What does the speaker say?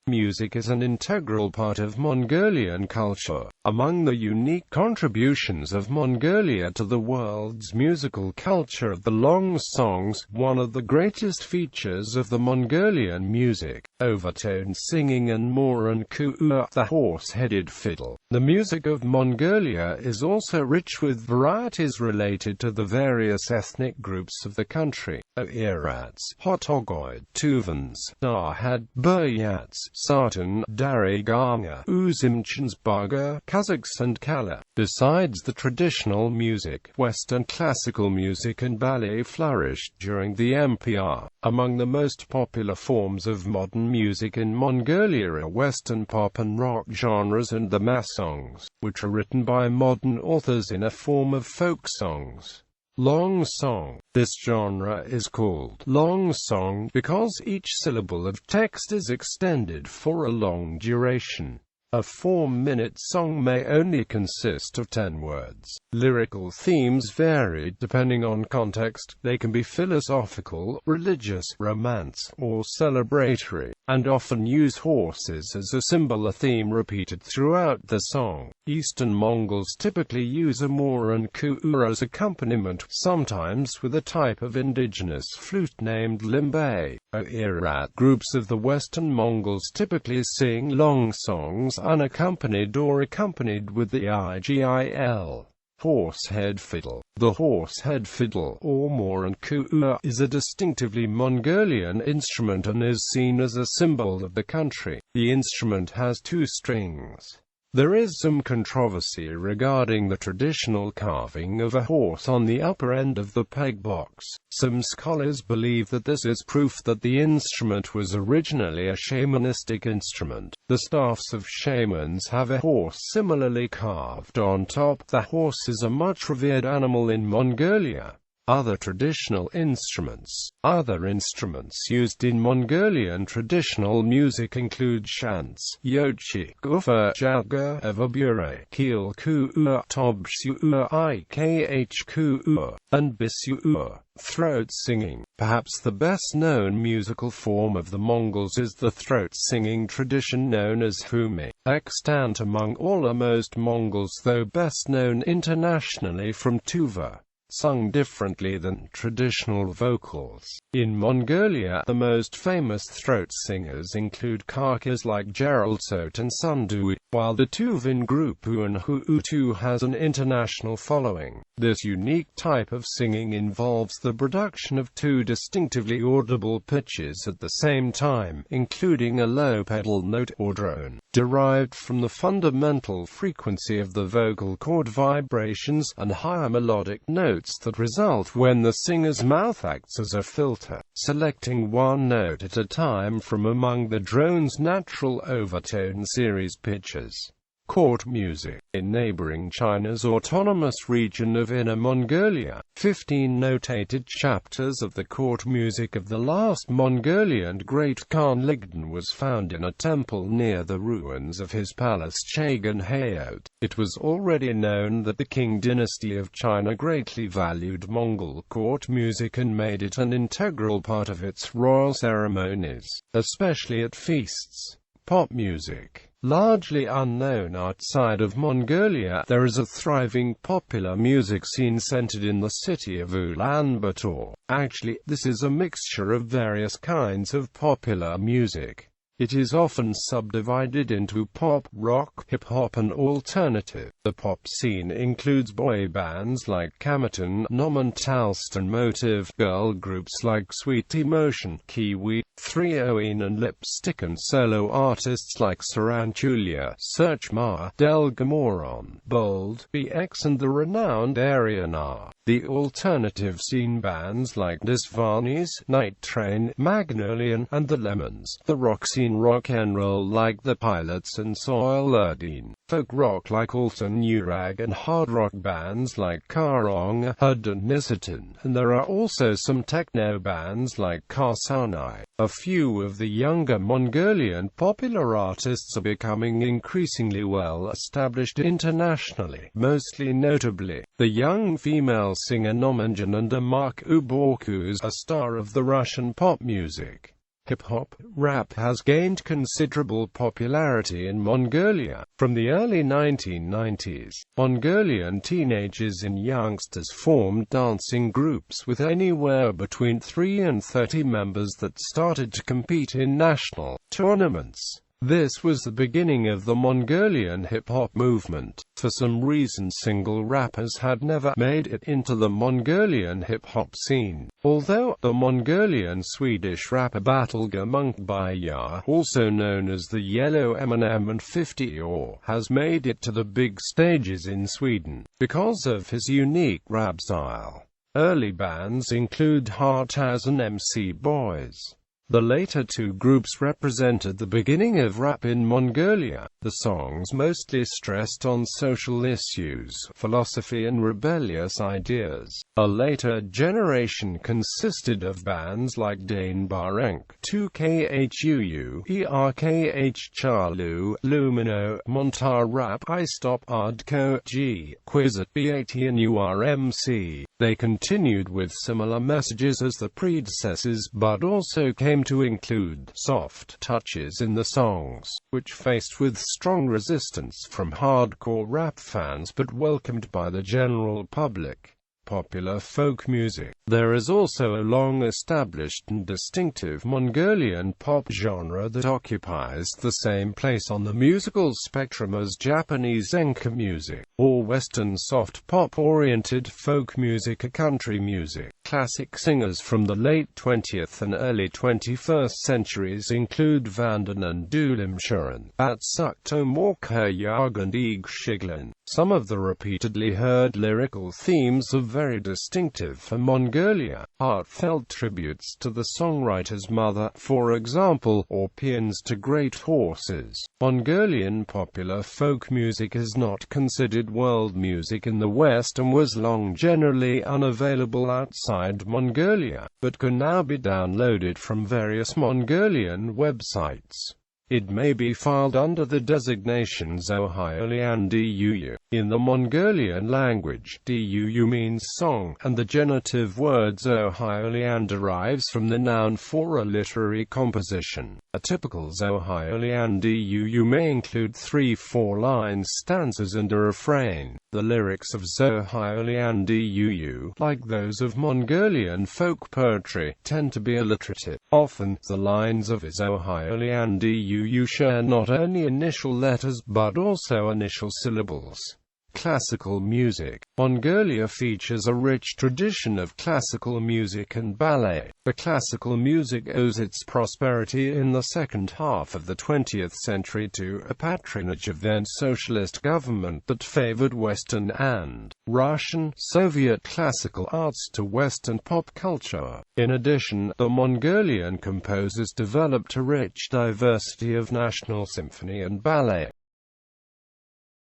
Music is an integral part of Mongolian culture. Among the unique contributions of Mongolia to the world's musical culture are the long songs, one of the greatest features of the Mongolian music, overtone singing and morin khuur, the horse-headed fiddle. The music of Mongolia is also rich with varieties related to the various ethnic groups of the country: Oirats, Hotogoid, Tuvans, Darhad, Buryats, Tsaatan, Dariganga, Uzemchins, Barga, Kazakhs and Khalha.Besides the traditional music, Western classical music and ballet flourished during the empire. Among the most popular forms of modern music in Mongolia are Western pop and rock genres and the mass songs, which are written by modern authors in a form of folk songs. Long song. This genre is called long song because each syllable of text is extended for a long duration. A 4-minute song may only consist of 10 words. Lyrical themes vary depending on context. They can be philosophical, religious, romance, or celebratory, and often use horses as a symbol, a theme repeated throughout the song. Eastern Mongols typically use a morin khuur as accompaniment, sometimes with a type of indigenous flute named limbe. Oirat groups of the Western Mongols typically sing long songs unaccompanied or accompanied with the igil. Horsehead fiddle. The horsehead fiddle, or morin khuur, is a distinctively Mongolian instrument and is seen as a symbol of the country. The instrument has 2 strings. There is some controversy regarding the traditional carving of a horse on the upper end of the peg box. Some scholars believe that this is proof that the instrument was originally a shamanistic instrument. The staffs of shamans have a horse similarly carved on top. The horse is a much revered animal in Mongolia. Other traditional instruments. Other instruments used in Mongolian traditional music include shants, yochi, gufa, jaga, evabure, keel khuur, tobshuur, ikh khuur, and bisuur. Throat singing. Perhaps the best-known musical form of the Mongols is the throat-singing tradition known as humi, extant among most Mongols, though best known internationally from Tuva. Sung differently than traditional vocals. In Mongolia, the most famous throat singers include Khakas like Geraltsot and Sundu, while the Tuvan group Hutu has an international following. This unique type of singing involves the production of 2 distinctively audible pitches at the same time, including a low pedal note or drone, derived from the fundamental frequency of the vocal cord vibrations, and higher melodic notes that result when the singer's mouth acts as a filter, selecting one note at a time from among the drone's natural overtone series pitches. Court music. In neighboring China's autonomous region of Inner Mongolia, 15 notated chapters of the court music of the last Mongolian great Khan Ligdan was found in a temple near the ruins of his palace Chagan Hayot. It was already known that the Qing dynasty of China greatly valued Mongol court music and made it an integral part of its royal ceremonies, especially at feasts. Pop music. Largely unknown outside of Mongolia, there is a thriving popular music scene centered in the city of Ulaanbaatar. Actually, this is a mixture of various kinds of popular music. It is often subdivided into pop, rock, hip-hop and alternative. The pop scene includes boy bands like Kamaton, Noman Talston Motive, girl groups like Sweet Emotion, Kiwi, 3OIN and Lipstick, and solo artists like Sarantulia, Searchma, Delgamoron, Bold, BX and the renowned Ariana. The alternative scene bands like Disvanis, Night Train, Magnolian, and the Lemons. The rock scene rock and roll like the Pilots and Soilerdine. Folk rock like Alton Urag and hard rock bands like Karong, Hud and Nisatan. And there are also some techno bands like Karsanai. A few of the younger Mongolian popular artists are becoming increasingly well established internationally, mostly notably the young female singer Nomanjan and Mark Uborku is a star of the Russian pop music. Hip-hop rap has gained considerable popularity in Mongolia. From the early 1990s, Mongolian teenagers and youngsters formed dancing groups with anywhere between 3 and 30 members that started to compete in national tournaments. This was the beginning of the Mongolian hip-hop movement. For some reason, single rappers had never made it into the Mongolian hip-hop scene. Although the Mongolian-Swedish rapper Balga Barga, also known as the Yellow Eminem and 50 or, has made it to the big stages in Sweden because of his unique rap style. Early bands include Oirats and MC Boys. The later two groups represented the beginning of rap in Mongolia. The songs mostly stressed on social issues, philosophy and rebellious ideas. A later generation consisted of bands like Dane Barenk, 2KHUU, ERKH Charlu, Lumino, Montar Rap, I Stop Ardko, G, Quizat BAT and URMC. They continued with similar messages as the predecessors, but also came to include soft touches in the songs, which faced with strong resistance from hardcore rap fans but welcomed by the general public. Popular folk music. There is also a long-established and distinctive Mongolian pop genre that occupies the same place on the musical spectrum as Japanese enka music, or Western soft pop-oriented folk music or country music. Classic singers from the late 20th and early 21st centuries include Vanden and Uzemchins, Atsukto Morka Yag and Ig Shiglin. Some of the repeatedly heard lyrical themes are very distinctive for Mongolia. Heartfelt tributes to the songwriter's mother, for example, or paeans to great horses. Mongolian popular folk music is not considered world music in the West and was long generally unavailable outside Mongolia, but can now be downloaded from various Mongolian websites. It may be filed under the designation Zohyolian Duu. In the Mongolian language, Duu means song, and the genitive word Zohyolian derives from the noun for a literary composition. A typical Zohyolian Duu may include 3-4 lines, stanzas and a refrain. The lyrics of Zohyolian Duu, like those of Mongolian folk poetry, tend to be alliterative. Often, the lines of Zohyolian Duu share not only initial letters but also initial syllables. Classical music. Mongolia features a rich tradition of classical music and ballet. The classical music owes its prosperity in the second half of the 20th century to a patronage of then socialist government that favored Western and Russian, Soviet classical arts to Western pop culture. In addition, the Mongolian composers developed a rich diversity of national symphony and ballet.